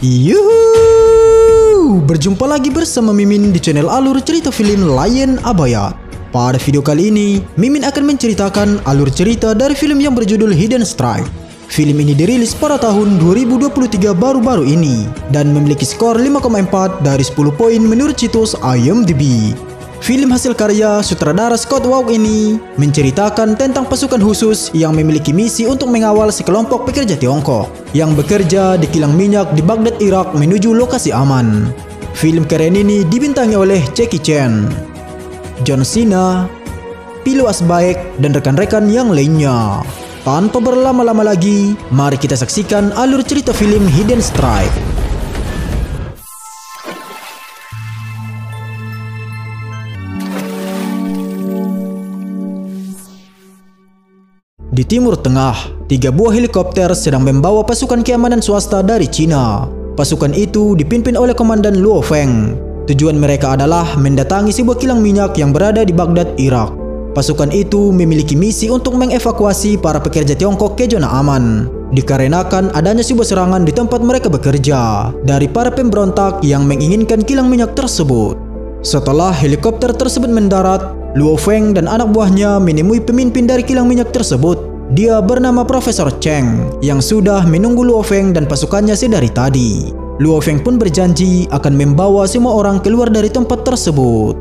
Yuhuu! Berjumpa lagi bersama Mimin di channel alur cerita film Lion Abaya. Pada video kali ini, Mimin akan menceritakan alur cerita dari film yang berjudul Hidden Strike. Film ini dirilis pada tahun 2023 baru-baru ini dan memiliki skor 5,4 dari 10 poin menurut situs IMDb. Film hasil karya sutradara Scott Waugh ini menceritakan tentang pasukan khusus yang memiliki misi untuk mengawal sekelompok pekerja Tiongkok yang bekerja di kilang minyak di Baghdad, Irak menuju lokasi aman. Film keren ini dibintangi oleh Jackie Chan, John Cena, Pilou Asbæk, dan rekan-rekan yang lainnya. Tanpa berlama-lama lagi, mari kita saksikan alur cerita film Hidden Strike. Di Timur Tengah, 3 buah helikopter sedang membawa pasukan keamanan swasta dari Cina. Pasukan itu dipimpin oleh Komandan Luo Feng. Tujuan mereka adalah mendatangi sebuah kilang minyak yang berada di Baghdad, Irak. Pasukan itu memiliki misi untuk mengevakuasi para pekerja Tiongkok ke zona aman, dikarenakan adanya sebuah serangan di tempat mereka bekerja dari para pemberontak yang menginginkan kilang minyak tersebut. Setelah helikopter tersebut mendarat, Luo Feng dan anak buahnya menemui pemimpin dari kilang minyak tersebut. Dia bernama Profesor Cheng yang sudah menunggu Luo Feng dan pasukannya sedari tadi. Luo Feng pun berjanji akan membawa semua orang keluar dari tempat tersebut.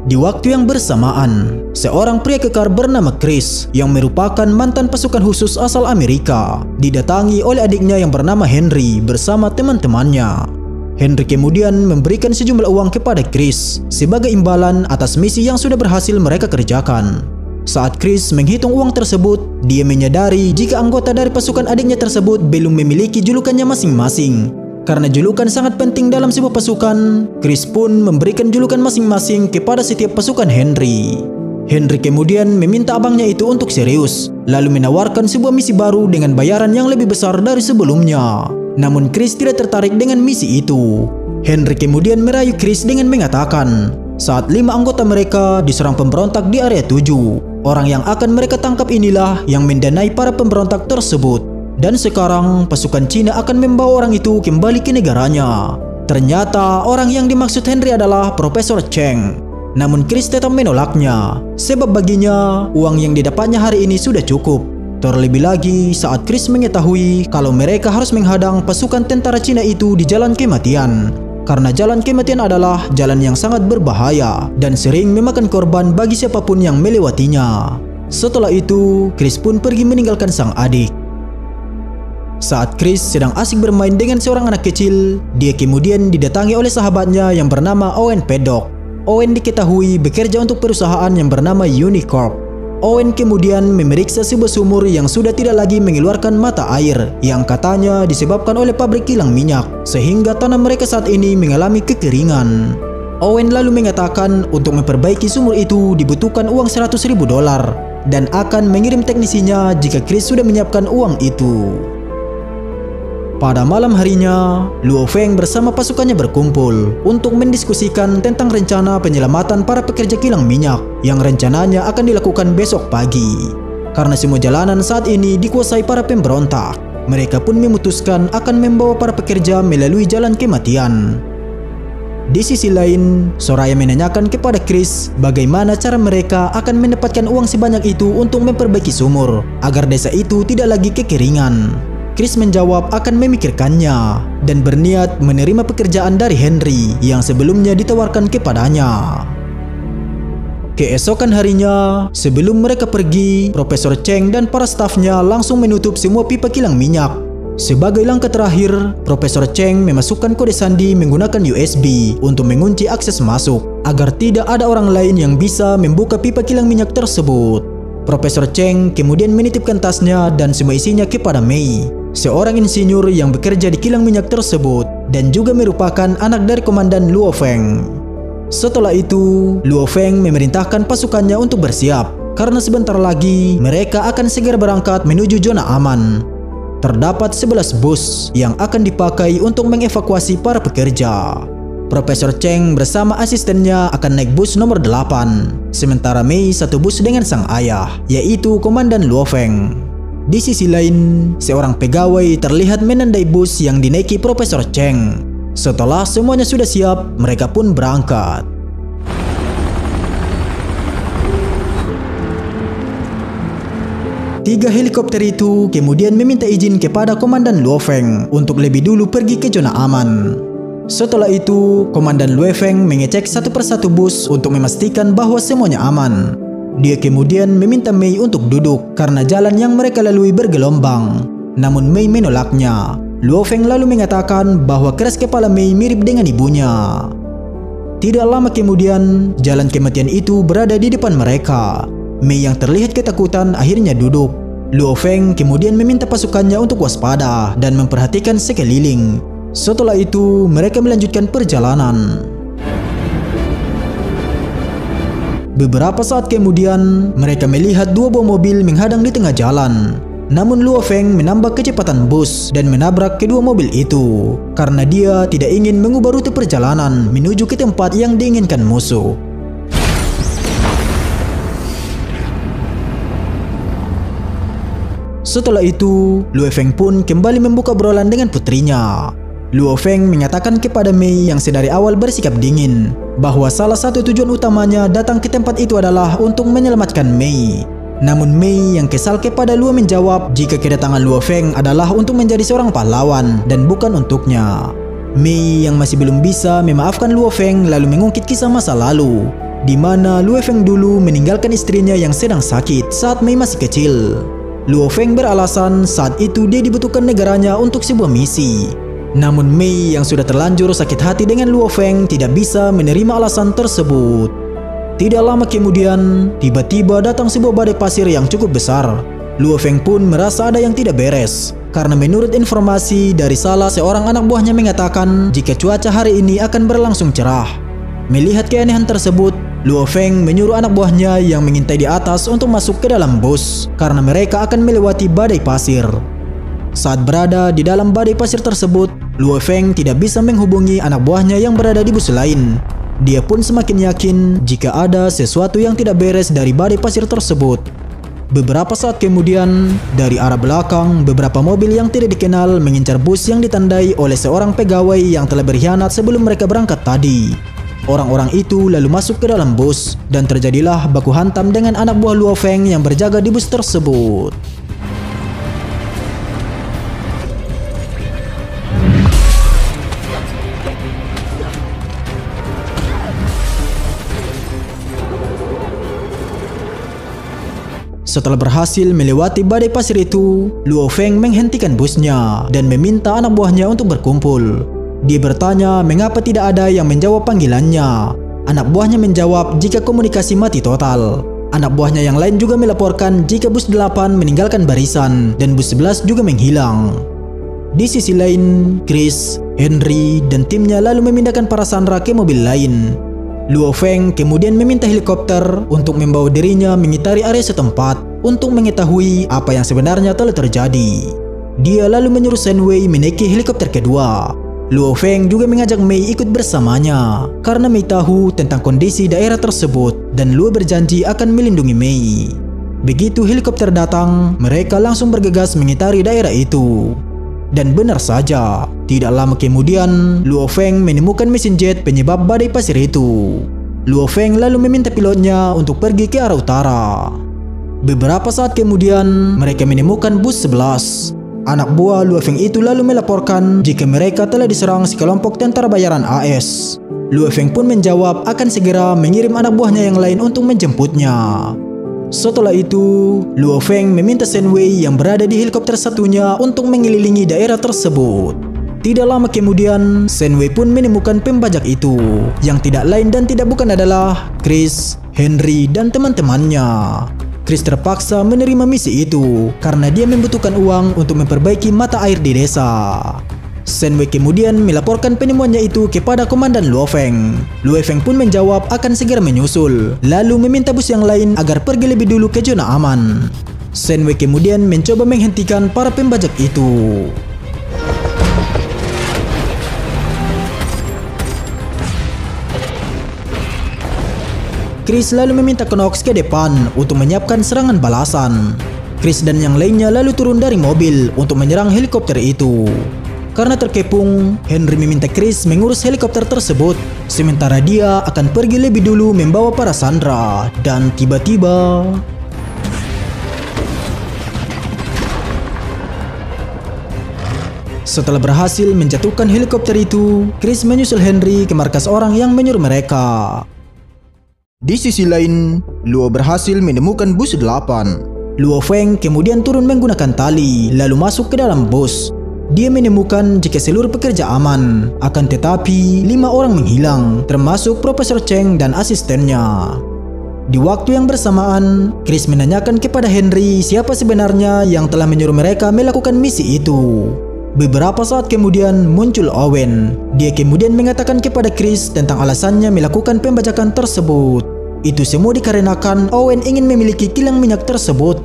Di waktu yang bersamaan, seorang pria kekar bernama Chris yang merupakan mantan pasukan khusus asal Amerika didatangi oleh adiknya yang bernama Henry bersama teman-temannya. Henry kemudian memberikan sejumlah uang kepada Chris sebagai imbalan atas misi yang sudah berhasil mereka kerjakan. Saat Chris menghitung uang tersebut, dia menyadari jika anggota dari pasukan adiknya tersebut belum memiliki julukannya masing-masing. Karena julukan sangat penting dalam sebuah pasukan, Chris pun memberikan julukan masing-masing kepada setiap pasukan Henry. Henry kemudian meminta abangnya itu untuk serius, lalu menawarkan sebuah misi baru dengan bayaran yang lebih besar dari sebelumnya. Namun Chris tidak tertarik dengan misi itu. Henry kemudian merayu Chris dengan mengatakan, saat 5 anggota mereka diserang pemberontak di area 7, orang yang akan mereka tangkap inilah yang mendanai para pemberontak tersebut. Dan sekarang pasukan Cina akan membawa orang itu kembali ke negaranya. Ternyata orang yang dimaksud Henry adalah Profesor Cheng. Namun Chris tetap menolaknya, sebab baginya uang yang didapatnya hari ini sudah cukup. Terlebih lagi saat Chris mengetahui kalau mereka harus menghadang pasukan tentara Cina itu di jalan kematian. Karena jalan kematian adalah jalan yang sangat berbahaya dan sering memakan korban bagi siapapun yang melewatinya. Setelah itu, Chris pun pergi meninggalkan sang adik. Saat Chris sedang asik bermain dengan seorang anak kecil, dia kemudian didatangi oleh sahabatnya yang bernama Owen Paddock. Owen diketahui bekerja untuk perusahaan yang bernama Unicorp. Owen kemudian memeriksa sebuah sumur yang sudah tidak lagi mengeluarkan mata air yang katanya disebabkan oleh pabrik kilang minyak, sehingga tanah mereka saat ini mengalami kekeringan. Owen lalu mengatakan untuk memperbaiki sumur itu dibutuhkan uang $100.000 dan akan mengirim teknisinya jika Chris sudah menyiapkan uang itu. Pada malam harinya, Luo Feng bersama pasukannya berkumpul untuk mendiskusikan tentang rencana penyelamatan para pekerja kilang minyak yang rencananya akan dilakukan besok pagi. Karena semua jalanan saat ini dikuasai para pemberontak, mereka pun memutuskan akan membawa para pekerja melalui jalan kematian. Di sisi lain, Soraya menanyakan kepada Chris bagaimana cara mereka akan mendapatkan uang sebanyak itu untuk memperbaiki sumur agar desa itu tidak lagi kekeringan. Chris menjawab akan memikirkannya dan berniat menerima pekerjaan dari Henry yang sebelumnya ditawarkan kepadanya. Keesokan harinya, sebelum mereka pergi, Profesor Cheng dan para stafnya langsung menutup semua pipa kilang minyak. Sebagai langkah terakhir, Profesor Cheng memasukkan kode sandi menggunakan USB untuk mengunci akses masuk agar tidak ada orang lain yang bisa membuka pipa kilang minyak tersebut. Profesor Cheng kemudian menitipkan tasnya dan semua isinya kepada Mei, seorang insinyur yang bekerja di kilang minyak tersebut dan juga merupakan anak dari Komandan Luo Feng. Setelah itu, Luo Feng memerintahkan pasukannya untuk bersiap karena sebentar lagi mereka akan segera berangkat menuju zona aman. Terdapat 11 bus yang akan dipakai untuk mengevakuasi para pekerja. Profesor Cheng bersama asistennya akan naik bus nomor 8, sementara Mei satu bus dengan sang ayah, yaitu Komandan Luo Feng. Di sisi lain, seorang pegawai terlihat menandai bus yang dinaiki Profesor Cheng. Setelah semuanya sudah siap, mereka pun berangkat. Tiga helikopter itu kemudian meminta izin kepada Komandan Luo Feng untuk lebih dulu pergi ke zona aman. Setelah itu, Komandan Luo Feng mengecek satu persatu bus untuk memastikan bahwa semuanya aman. Dia kemudian meminta Mei untuk duduk karena jalan yang mereka lalui bergelombang. Namun Mei menolaknya. Luo Feng lalu mengatakan bahwa keras kepala Mei mirip dengan ibunya. Tidak lama kemudian, jalan kematian itu berada di depan mereka. Mei yang terlihat ketakutan akhirnya duduk. Luo Feng kemudian meminta pasukannya untuk waspada dan memperhatikan sekeliling. Setelah itu, mereka melanjutkan perjalanan. Beberapa saat kemudian, mereka melihat dua buah mobil menghadang di tengah jalan. Namun Luo Feng menambah kecepatan bus dan menabrak kedua mobil itu karena dia tidak ingin mengubah rute perjalanan menuju ke tempat yang diinginkan musuh. Setelah itu, Luo Feng pun kembali membuka obrolan dengan putrinya. Luo Feng mengatakan kepada Mei yang sedari awal bersikap dingin bahwa salah satu tujuan utamanya datang ke tempat itu adalah untuk menyelamatkan Mei. Namun Mei yang kesal kepada Luo menjawab jika kedatangan Luo Feng adalah untuk menjadi seorang pahlawan dan bukan untuknya. Mei yang masih belum bisa memaafkan Luo Feng lalu mengungkit kisah masa lalu, di mana Luo Feng dulu meninggalkan istrinya yang sedang sakit saat Mei masih kecil. Luo Feng beralasan saat itu dia dibutuhkan negaranya untuk sebuah misi. Namun Mei yang sudah terlanjur sakit hati dengan Luo Feng tidak bisa menerima alasan tersebut. Tidak lama kemudian, tiba-tiba datang sebuah badai pasir yang cukup besar. Luo Feng pun merasa ada yang tidak beres, karena menurut informasi dari salah seorang anak buahnya mengatakan jika cuaca hari ini akan berlangsung cerah. Melihat keanehan tersebut, Luo Feng menyuruh anak buahnya yang mengintai di atas untuk masuk ke dalam bus, karena mereka akan melewati badai pasir. Saat berada di dalam badai pasir tersebut, Luo Feng tidak bisa menghubungi anak buahnya yang berada di bus lain. Dia pun semakin yakin jika ada sesuatu yang tidak beres dari badai pasir tersebut. Beberapa saat kemudian, dari arah belakang, beberapa mobil yang tidak dikenal mengincar bus yang ditandai oleh seorang pegawai yang telah berkhianat sebelum mereka berangkat tadi. Orang-orang itu lalu masuk ke dalam bus dan terjadilah baku hantam dengan anak buah Luo Feng yang berjaga di bus tersebut. Setelah berhasil melewati badai pasir itu, Luo Feng menghentikan busnya dan meminta anak buahnya untuk berkumpul. Dia bertanya mengapa tidak ada yang menjawab panggilannya. Anak buahnya menjawab jika komunikasi mati total. Anak buahnya yang lain juga melaporkan jika bus 8 meninggalkan barisan dan bus 11 juga menghilang. Di sisi lain, Chris, Henry, dan timnya lalu memindahkan para sandera ke mobil lain. Luo Feng kemudian meminta helikopter untuk membawa dirinya mengitari area setempat untuk mengetahui apa yang sebenarnya telah terjadi. Dia lalu menyuruh Shen Wei menaiki helikopter kedua. Luo Feng juga mengajak Mei ikut bersamanya karena Mei tahu tentang kondisi daerah tersebut dan Luo berjanji akan melindungi Mei. Begitu helikopter datang, mereka langsung bergegas mengitari daerah itu. Dan benar saja, tidak lama kemudian Luo Feng menemukan mesin jet penyebab badai pasir itu. Luo Feng lalu meminta pilotnya untuk pergi ke arah utara. Beberapa saat kemudian, mereka menemukan bus 11. Anak buah Luo Feng itu lalu melaporkan jika mereka telah diserang sekelompok tentara bayaran AS. Luo Feng pun menjawab akan segera mengirim anak buahnya yang lain untuk menjemputnya. Setelah itu, Luo Feng meminta Shen Wei yang berada di helikopter satunya untuk mengelilingi daerah tersebut. Tidak lama kemudian, Shen Wei pun menemukan pembajak itu, yang tidak lain dan tidak bukan adalah Chris, Henry, dan teman-temannya. Chris terpaksa menerima misi itu karena dia membutuhkan uang untuk memperbaiki mata air di desa. Shen Wei kemudian melaporkan penemuannya itu kepada Komandan Luo Feng. Luo Feng pun menjawab akan segera menyusul, lalu meminta bus yang lain agar pergi lebih dulu ke zona aman. Shen Wei kemudian mencoba menghentikan para pembajak itu. Chris lalu meminta Knox ke depan untuk menyiapkan serangan balasan. Chris dan yang lainnya lalu turun dari mobil untuk menyerang helikopter itu. Karena terkepung, Henry meminta Chris mengurus helikopter tersebut, sementara dia akan pergi lebih dulu membawa para sandera. Dan tiba-tiba setelah berhasil menjatuhkan helikopter itu, Chris menyusul Henry ke markas orang yang menyuruh mereka. Di sisi lain, Luo berhasil menemukan bus 8. Luo Feng kemudian turun menggunakan tali lalu masuk ke dalam bus. Dia menemukan jika seluruh pekerja aman, akan tetapi 5 orang menghilang, termasuk Profesor Cheng dan asistennya. Di waktu yang bersamaan, Chris menanyakan kepada Henry siapa sebenarnya yang telah menyuruh mereka melakukan misi itu. Beberapa saat kemudian muncul Owen. Dia kemudian mengatakan kepada Chris tentang alasannya melakukan pembajakan tersebut. Itu semua dikarenakan Owen ingin memiliki kilang minyak tersebut.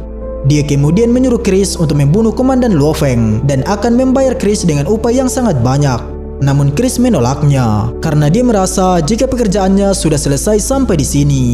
Dia kemudian menyuruh Chris untuk membunuh Komandan Luo Feng dan akan membayar Chris dengan upah yang sangat banyak. Namun Chris menolaknya karena dia merasa jika pekerjaannya sudah selesai sampai di sini.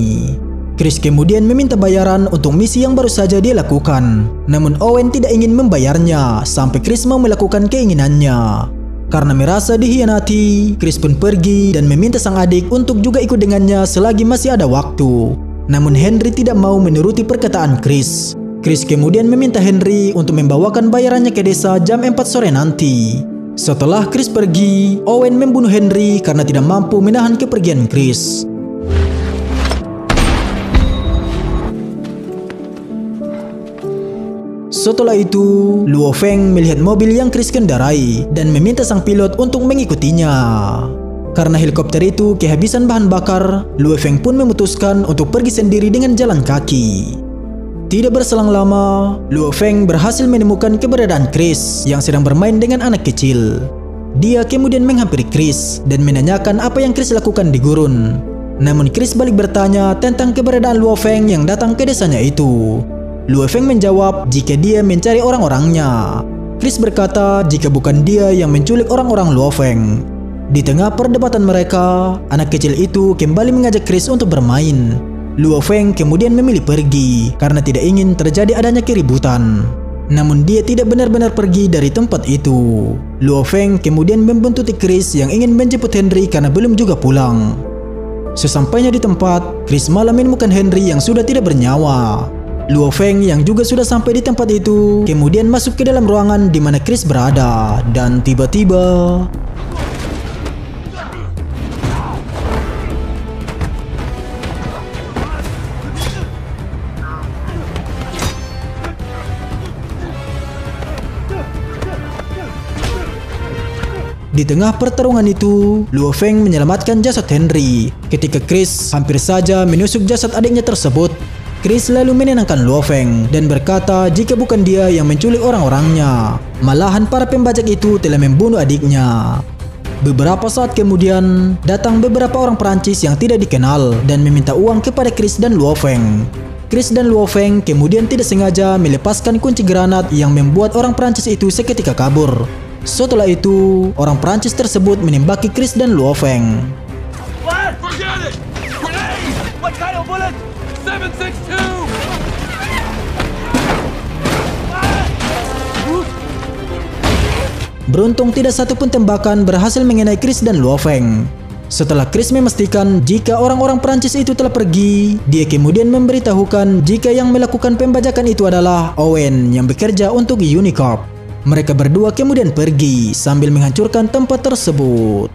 Chris kemudian meminta bayaran untuk misi yang baru saja dia lakukan. Namun Owen tidak ingin membayarnya sampai Chris mau melakukan keinginannya. Karena merasa dikhianati, Chris pun pergi dan meminta sang adik untuk juga ikut dengannya selagi masih ada waktu. Namun Henry tidak mau menuruti perkataan Chris. Chris kemudian meminta Henry untuk membawakan bayarannya ke desa jam 4 sore nanti. Setelah Chris pergi, Owen membunuh Henry karena tidak mampu menahan kepergian Chris. Setelah itu, Luo Feng melihat mobil yang Chris kendarai dan meminta sang pilot untuk mengikutinya. Karena helikopter itu kehabisan bahan bakar, Luo Feng pun memutuskan untuk pergi sendiri dengan jalan kaki. Tidak berselang lama, Luo Feng berhasil menemukan keberadaan Chris yang sedang bermain dengan anak kecil. Dia kemudian menghampiri Chris dan menanyakan apa yang Chris lakukan di gurun. Namun Chris balik bertanya tentang keberadaan Luo Feng yang datang ke desanya itu. Luo Feng menjawab jika dia mencari orang-orangnya. Chris berkata jika bukan dia yang menculik orang-orang Luo Feng. Di tengah perdebatan mereka, anak kecil itu kembali mengajak Chris untuk bermain. Luo Feng kemudian memilih pergi karena tidak ingin terjadi adanya keributan. Namun dia tidak benar-benar pergi dari tempat itu. Luo Feng kemudian membuntuti Chris yang ingin menjemput Henry karena belum juga pulang. Sesampainya di tempat, Chris malah menemukan Henry yang sudah tidak bernyawa. Luo Feng yang juga sudah sampai di tempat itu kemudian masuk ke dalam ruangan di mana Chris berada dan tiba-tiba di tengah pertarungan itu, Luo Feng menyelamatkan jasad Henry. Ketika Chris hampir saja menusuk jasad adiknya tersebut, Chris lalu menenangkan Luo Feng dan berkata jika bukan dia yang menculik orang-orangnya, malahan para pembajak itu telah membunuh adiknya. Beberapa saat kemudian, datang beberapa orang Perancis yang tidak dikenal dan meminta uang kepada Chris dan Luo Feng. Chris dan Luo Feng kemudian tidak sengaja melepaskan kunci granat yang membuat orang Perancis itu seketika kabur. Setelah itu, orang Perancis tersebut menembaki Chris dan Luo Feng. What? Forget it! Grenade! What kind of bullet? 7.62! Beruntung tidak satu pun tembakan berhasil mengenai Chris dan Luo Feng. Setelah Chris memastikan jika orang-orang Perancis itu telah pergi, dia kemudian memberitahukan jika yang melakukan pembajakan itu adalah Owen yang bekerja untuk Unicorp. Mereka berdua kemudian pergi sambil menghancurkan tempat tersebut.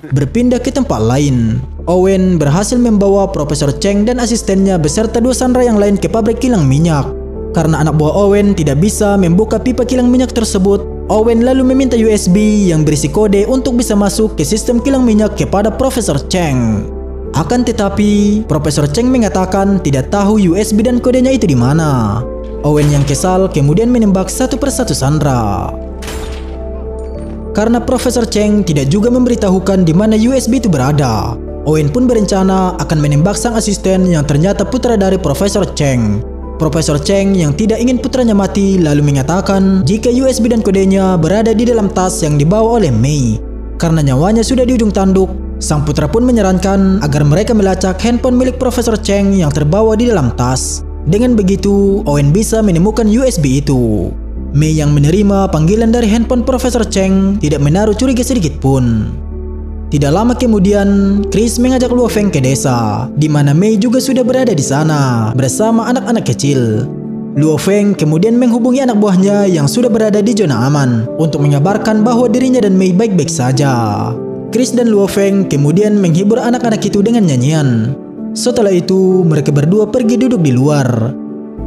Berpindah ke tempat lain, Owen berhasil membawa Profesor Cheng dan asistennya beserta 2 sandera yang lain ke pabrik kilang minyak. Karena anak buah Owen tidak bisa membuka pipa kilang minyak tersebut, Owen lalu meminta USB yang berisi kode untuk bisa masuk ke sistem kilang minyak kepada Profesor Cheng. Akan tetapi, Profesor Cheng mengatakan tidak tahu USB dan kodenya itu di mana. Owen yang kesal kemudian menembak satu persatu sandera. Karena Profesor Cheng tidak juga memberitahukan di mana USB itu berada, Owen pun berencana akan menembak sang asisten yang ternyata putra dari Profesor Cheng. Profesor Cheng yang tidak ingin putranya mati lalu mengatakan jika USB dan kodenya berada di dalam tas yang dibawa oleh Mei. Karena nyawanya sudah di ujung tanduk, Sang putra pun menyarankan agar mereka melacak handphone milik Profesor Cheng yang terbawa di dalam tas. Dengan begitu, Owen bisa menemukan USB itu. Mei yang menerima panggilan dari handphone Profesor Cheng tidak menaruh curiga sedikit pun. Tidak lama kemudian, Chris mengajak Luo Feng ke desa, di mana Mei juga sudah berada di sana bersama anak-anak kecil. Luo Feng kemudian menghubungi anak buahnya yang sudah berada di zona aman untuk mengabarkan bahwa dirinya dan Mei baik-baik saja. Chris dan Luo Feng kemudian menghibur anak-anak itu dengan nyanyian. Setelah itu, mereka berdua pergi duduk di luar.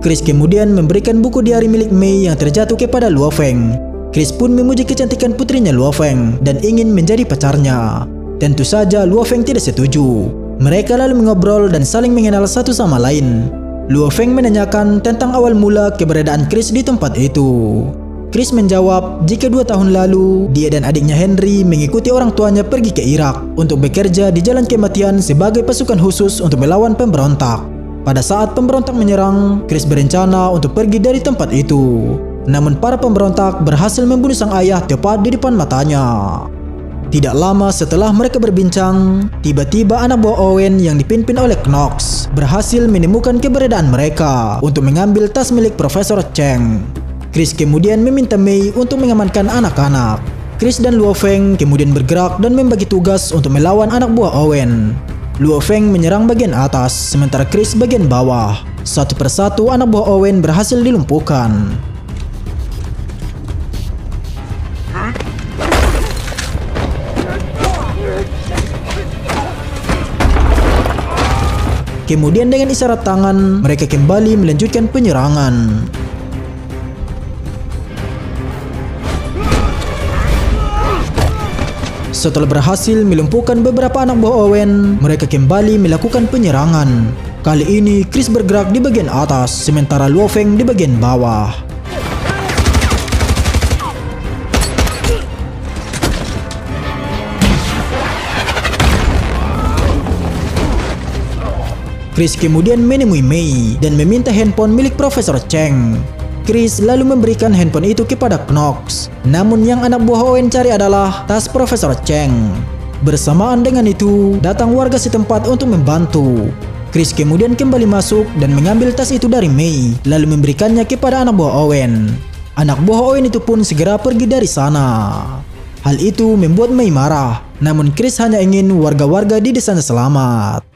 Chris kemudian memberikan buku diari milik Mei yang terjatuh kepada Luo Feng. Chris pun memuji kecantikan putrinya Luo Feng dan ingin menjadi pacarnya. Tentu saja Luo Feng tidak setuju. Mereka lalu mengobrol dan saling mengenal satu sama lain. Luo Feng menanyakan tentang awal mula keberadaan Chris di tempat itu. Chris menjawab jika 2 tahun lalu dia dan adiknya Henry mengikuti orang tuanya pergi ke Irak untuk bekerja di jalan kematian sebagai pasukan khusus untuk melawan pemberontak. Pada saat pemberontak menyerang, Chris berencana untuk pergi dari tempat itu. Namun para pemberontak berhasil membunuh sang ayah tepat di depan matanya. Tidak lama setelah mereka berbincang, tiba-tiba anak buah Owen yang dipimpin oleh Knox berhasil menemukan keberadaan mereka untuk mengambil tas milik Profesor Cheng. Chris kemudian meminta Mei untuk mengamankan anak-anak. Chris dan Luo Feng kemudian bergerak dan membagi tugas untuk melawan anak buah Owen. Luo Feng menyerang bagian atas, sementara Chris bagian bawah. Satu persatu anak buah Owen berhasil dilumpuhkan. Kemudian dengan isyarat tangan, mereka kembali melanjutkan penyerangan. Setelah berhasil melumpuhkan beberapa anak buah Owen, mereka kembali melakukan penyerangan. Kali ini Chris bergerak di bagian atas, sementara Luo Feng di bagian bawah. Chris kemudian menemui Mei dan meminta handphone milik Profesor Cheng. Chris lalu memberikan handphone itu kepada Knox. Namun yang anak buah Owen cari adalah tas Profesor Cheng. Bersamaan dengan itu, datang warga setempat untuk membantu. Chris kemudian kembali masuk dan mengambil tas itu dari Mei, lalu memberikannya kepada anak buah Owen. Anak buah Owen itu pun segera pergi dari sana. Hal itu membuat Mei marah, namun Chris hanya ingin warga-warga di desanya selamat.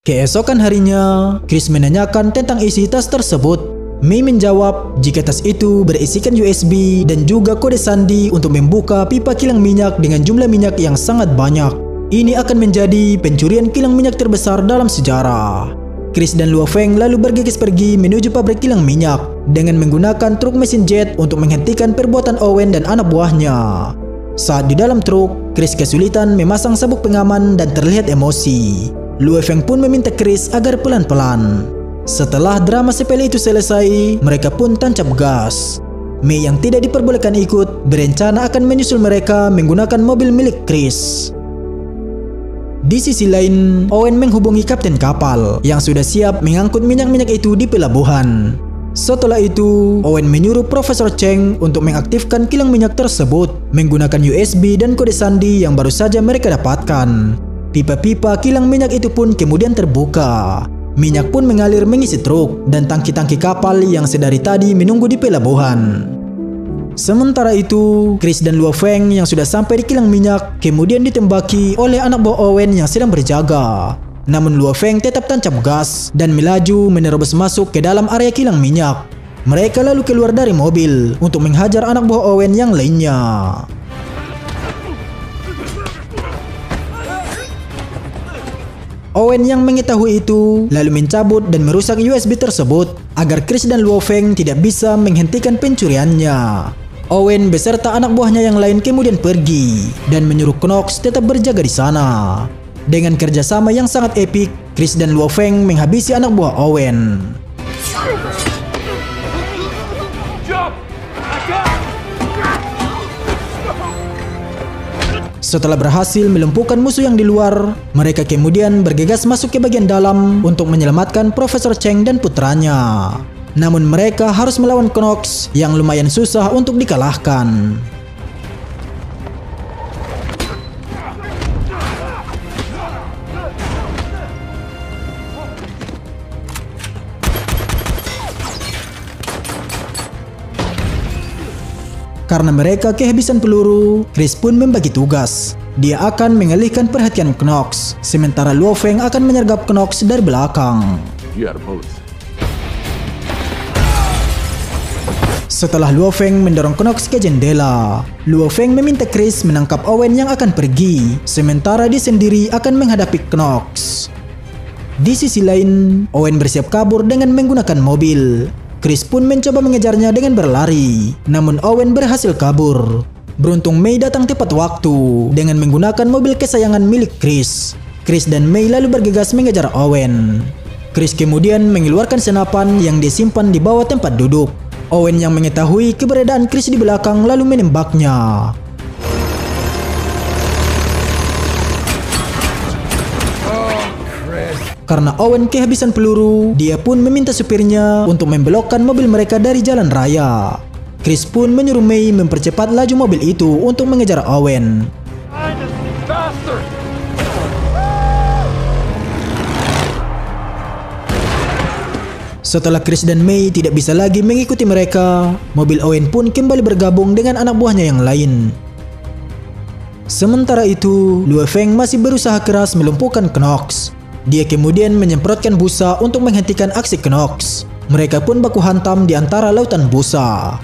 Keesokan harinya, Chris menanyakan tentang isi tas tersebut. Mei menjawab jika tas itu berisikan USB dan juga kode sandi untuk membuka pipa kilang minyak dengan jumlah minyak yang sangat banyak. Ini akan menjadi pencurian kilang minyak terbesar dalam sejarah. Chris dan Luo Feng lalu bergegas pergi menuju pabrik kilang minyak dengan menggunakan truk mesin jet untuk menghentikan perbuatan Owen dan anak buahnya. Saat di dalam truk, Chris kesulitan memasang sabuk pengaman dan terlihat emosi. Luo Feng pun meminta Chris agar pelan-pelan. Setelah drama sepele itu selesai, mereka pun tancap gas. Mei yang tidak diperbolehkan ikut berencana akan menyusul mereka menggunakan mobil milik Chris. Di sisi lain, Owen menghubungi kapten kapal yang sudah siap mengangkut minyak-minyak itu di pelabuhan. Setelah itu, Owen menyuruh Profesor Cheng untuk mengaktifkan kilang minyak tersebut menggunakan USB dan kode sandi yang baru saja mereka dapatkan. Pipa-pipa kilang minyak itu pun kemudian terbuka. Minyak pun mengalir mengisi truk dan tangki-tangki kapal yang sedari tadi menunggu di pelabuhan. Sementara itu, Chris dan Luo Feng yang sudah sampai di kilang minyak kemudian ditembaki oleh anak buah Owen yang sedang berjaga. Namun Luo Feng tetap tancap gas dan melaju menerobos masuk ke dalam area kilang minyak. Mereka lalu keluar dari mobil untuk menghajar anak buah Owen yang lainnya. Owen yang mengetahui itu lalu mencabut dan merusak USB tersebut agar Chris dan Luo Feng tidak bisa menghentikan pencuriannya. Owen beserta anak buahnya yang lain kemudian pergi dan menyuruh Knox tetap berjaga di sana. Dengan kerjasama yang sangat epik, Chris dan Luo Feng menghabisi anak buah Owen. Setelah berhasil melumpuhkan musuh yang di luar, mereka kemudian bergegas masuk ke bagian dalam untuk menyelamatkan Profesor Cheng dan putranya. Namun mereka harus melawan Knox yang lumayan susah untuk dikalahkan. Karena mereka kehabisan peluru, Chris pun membagi tugas. Dia akan mengalihkan perhatian Knox, sementara Luo Feng akan menyergap Knox dari belakang. You out of bullets. Setelah Luo Feng mendorong Knox ke jendela, Luo Feng meminta Chris menangkap Owen yang akan pergi, sementara dia sendiri akan menghadapi Knox. Di sisi lain, Owen bersiap kabur dengan menggunakan mobil. Chris pun mencoba mengejarnya dengan berlari, namun Owen berhasil kabur. Beruntung Mei datang tepat waktu dengan menggunakan mobil kesayangan milik Chris. Chris dan Mei lalu bergegas mengejar Owen. Chris kemudian mengeluarkan senapan yang disimpan di bawah tempat duduk. Owen yang mengetahui keberadaan Chris di belakang lalu menembaknya. Karena Owen kehabisan peluru, dia pun meminta supirnya untuk membelokkan mobil mereka dari jalan raya. Chris pun menyuruh Mei mempercepat laju mobil itu untuk mengejar Owen. Faster! Setelah Chris dan Mei tidak bisa lagi mengikuti mereka, mobil Owen pun kembali bergabung dengan anak buahnya yang lain. Sementara itu, Luo Feng masih berusaha keras melumpuhkan Knox. Dia kemudian menyemprotkan busa untuk menghentikan aksi Knox. Mereka pun baku hantam di antara lautan busa.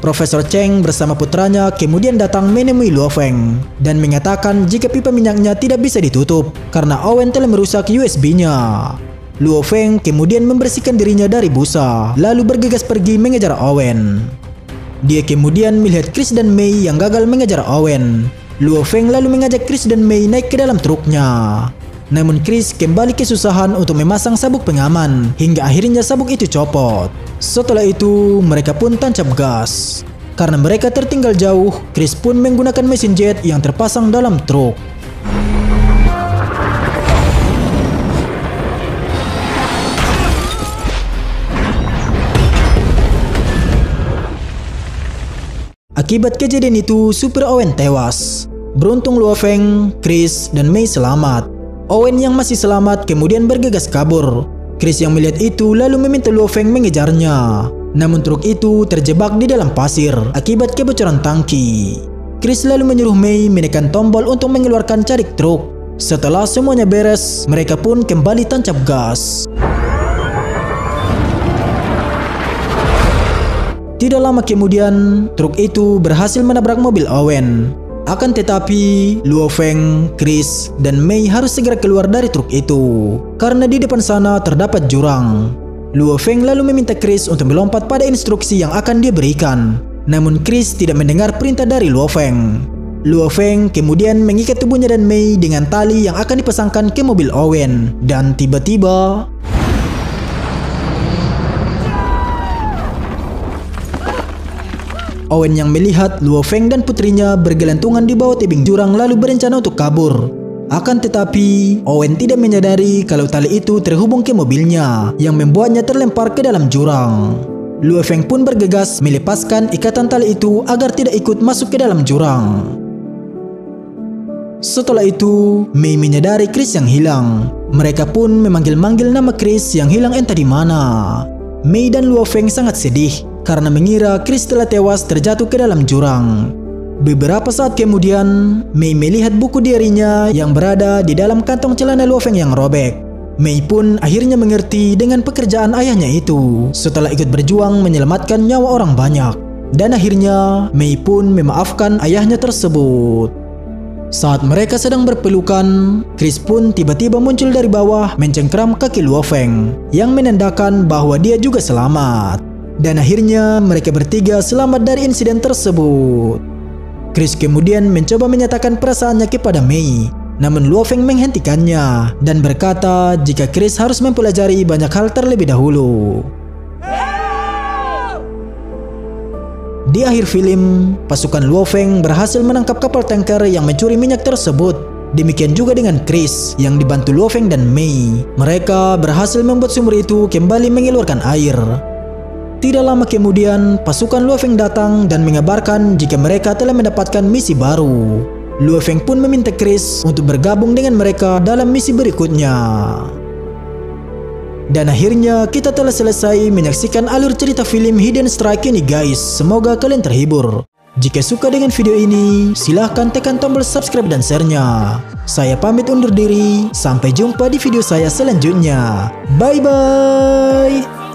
Profesor Cheng bersama putranya kemudian datang menemui Luo Feng dan mengatakan jika pipa minyaknya tidak bisa ditutup karena Owen telah merusak USB-nya. Luo Feng kemudian membersihkan dirinya dari busa, lalu bergegas pergi mengejar Owen. Dia kemudian melihat Chris dan Mei yang gagal mengejar Owen. Luo Feng lalu mengajak Chris dan Mei naik ke dalam truknya. Namun Chris kembali kesusahan untuk memasang sabuk pengaman hingga akhirnya sabuk itu copot. Setelah itu, mereka pun tancap gas. Karena mereka tertinggal jauh, Chris pun menggunakan mesin jet yang terpasang dalam truk. Akibat kejadian itu, supir Owen tewas. Beruntung Luo Feng, Chris, dan Mei selamat. Owen yang masih selamat kemudian bergegas kabur. Chris yang melihat itu lalu meminta Luo Feng mengejarnya. Namun truk itu terjebak di dalam pasir akibat kebocoran tangki. Chris lalu menyuruh Mei menekan tombol untuk mengeluarkan carik truk. Setelah semuanya beres, mereka pun kembali tancap gas. Tidak lama kemudian, truk itu berhasil menabrak mobil Owen. Akan tetapi, Luo Feng, Chris, dan Mei harus segera keluar dari truk itu karena di depan sana terdapat jurang. Luo Feng lalu meminta Chris untuk melompat pada instruksi yang akan dia berikan. Namun Chris tidak mendengar perintah dari Luo Feng. Luo Feng kemudian mengikat tubuhnya dan Mei dengan tali yang akan dipasangkan ke mobil Owen. Dan tiba-tiba, Owen yang melihat Luo Feng dan putrinya bergelantungan di bawah tebing jurang lalu berencana untuk kabur. Akan tetapi, Owen tidak menyadari kalau tali itu terhubung ke mobilnya yang membuatnya terlempar ke dalam jurang. Luo Feng pun bergegas melepaskan ikatan tali itu agar tidak ikut masuk ke dalam jurang. Setelah itu, Mei menyadari Chris yang hilang. Mereka pun memanggil-manggil nama Chris yang hilang entah di mana. Mei dan Luo Feng sangat sedih karena mengira Chris telah tewas terjatuh ke dalam jurang. Beberapa saat kemudian, Mei melihat buku diarinya yang berada di dalam kantong celana Luo Feng yang robek. Mei pun akhirnya mengerti dengan pekerjaan ayahnya itu setelah ikut berjuang menyelamatkan nyawa orang banyak. Dan akhirnya, Mei pun memaafkan ayahnya tersebut. Saat mereka sedang berpelukan, Chris pun tiba-tiba muncul dari bawah mencengkram kaki Luo Feng yang menandakan bahwa dia juga selamat. Dan akhirnya mereka bertiga selamat dari insiden tersebut. Chris kemudian mencoba menyatakan perasaannya kepada Mei. Namun Luo Feng menghentikannya dan berkata jika Chris harus mempelajari banyak hal terlebih dahulu. Di akhir film, pasukan Luo Feng berhasil menangkap kapal tanker yang mencuri minyak tersebut. Demikian juga dengan Chris yang dibantu Luo Feng dan Mei. Mereka berhasil membuat sumur itu kembali mengeluarkan air. Tidak lama kemudian, pasukan Luo Feng datang dan mengabarkan jika mereka telah mendapatkan misi baru. Luo Feng pun meminta Chris untuk bergabung dengan mereka dalam misi berikutnya. Dan akhirnya kita telah selesai menyaksikan alur cerita film Hidden Strike ini guys. Semoga kalian terhibur. Jika suka dengan video ini, silahkan tekan tombol subscribe dan share-nya. Saya pamit undur diri, sampai jumpa di video saya selanjutnya. Bye-bye.